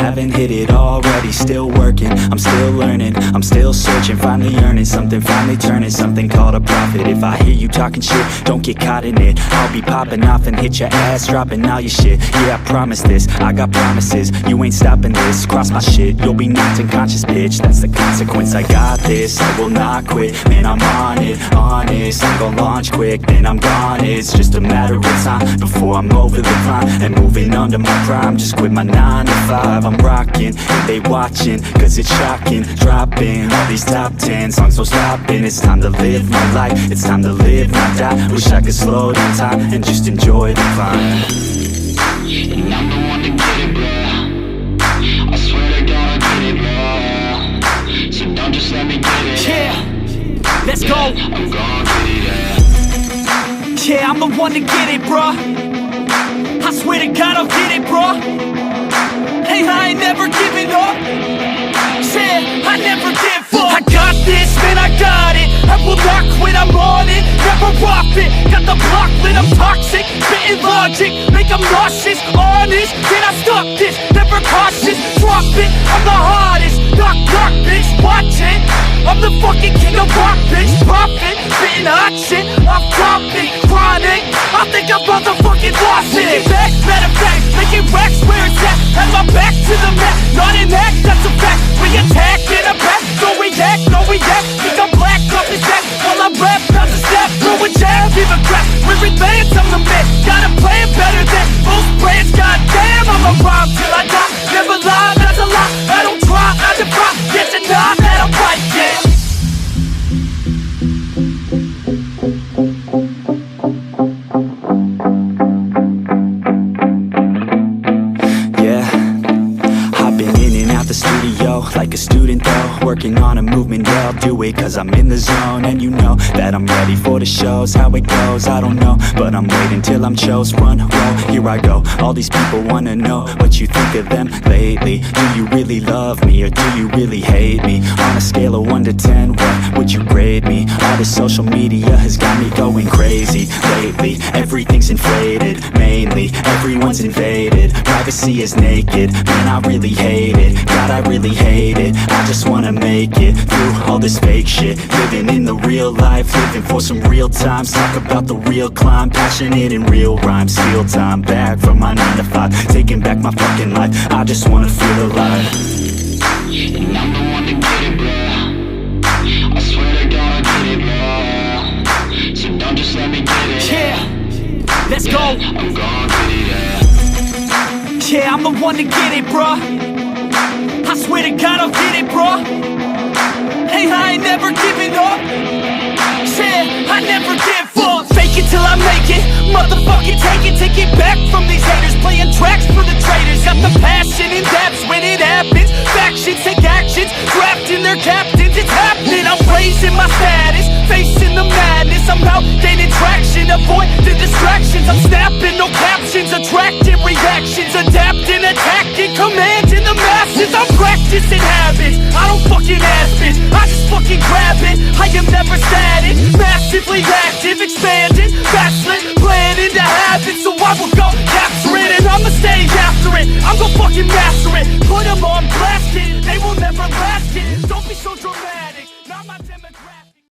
haven't hit it already. Still working, I'm still learning, I'm still searching, finally earning something, finally turning something called a profit. If I hear you talking shit, don't get caught in it. I'll be popping off and hit your ass, dropping all your shit. Yeah, I promise this, I got promises, you ain't stopping this. Cross my shit, you'll be knocked unconscious, bitch. That's the consequence, I got this, I will not quit. Man, I'm on it, honest, I'm gon' launch quick, then I'm gone. It's just a matter of time before I'm over the climb and moving under my prime. Just quit my 9 to 5, I'm rocking and they watching, cause it's shocking. Dropping all these top 10 songs, so stopping. It's time to live my life, it's time to live, not die. Wish I could slow down time and just enjoy the climb. And I'm the one to get it, bro. I swear to God I get it, bro. So don't just let me get it. Yeah, let's go. I'm gon' get it, yeah, I'm the one to get it, bro. I swear to God I'll get it, bro. Hey, I ain't never giving up. Yeah, I never give up. I got this, man, I got it. I will not quit, I'm on it. Never off it. Got the block lit, I'm toxic. Spitting logic, make them nauseous. Honest, can I stop this? Never cautious, drop it. I'm the hardest. Knock, knock, bitch, watch it. I'm the fucking king of rock, bitch. Profit, spitting hot shit. Off topic, chronic. I think I'm motherfucking lost it. Take it back, matter of fact, making racks where it's at. Have my back to the mat, not an act, that's a fact. We attack in a back, don't react, no react. Think I'm black, off his back, while I rap, bounce a step. Throw a jab, give a crap. We're advanced, I'm the man. Gotta play it better than most brands. Goddamn, I'm a rhyme till I die. Never lie, that's a lie. I don't try, I defy. Get to nod, that I'm right, yeah. Like a student though, working on a movement, yeah, I'll do it cause I'm in the zone. And you know that I'm ready for the shows. How it goes, I don't know, but I'm waiting till I'm chose. Front row, here I go. All these people wanna know what you think of them lately. Do you really love me or do you really hate me? On a scale of 1 to 10, what would you grade me? All this social media has got me going crazy lately. Everything's inflated, mainly everyone's invaded. Privacy is naked, man, I really hate it. God, I really hate it. I just wanna make it through all this fake shit. Living in the real life, living for some real times. Talk about the real climb, passionate in real rhymes. Steal time back from my 9 to 5, taking back my fucking life. I just wanna feel alive. And I'm the one to get it, bro. I swear to God I get it, bro. So don't just let me get it. Yeah, let's go. I'm gon' get it, yeah, I'm the one to get it, bro. I swear to God I'll get it, bro. Hey, I ain't never giving up. Yeah, I never give up. Fake it till I make it. Motherfucking take it back from these haters. Playing tracks for the traitors. Got the passion in depths when it happens. Factions take actions, drafting their captains. It's happening, I'm raising my status. Facing the madness, I'm out gaining traction. Avoid the distractions, I'm snapping, no captions. Attracting reactions, adapting, attacking, commanding the masses. I'm practicing habits, I don't fucking ask bitch. I just fucking grab it, I am never static. Massively active, expanding, backslid, planning to happen. So I will go capture it and I'ma stay after it. I'm gon' fucking master it, put 'em on blast.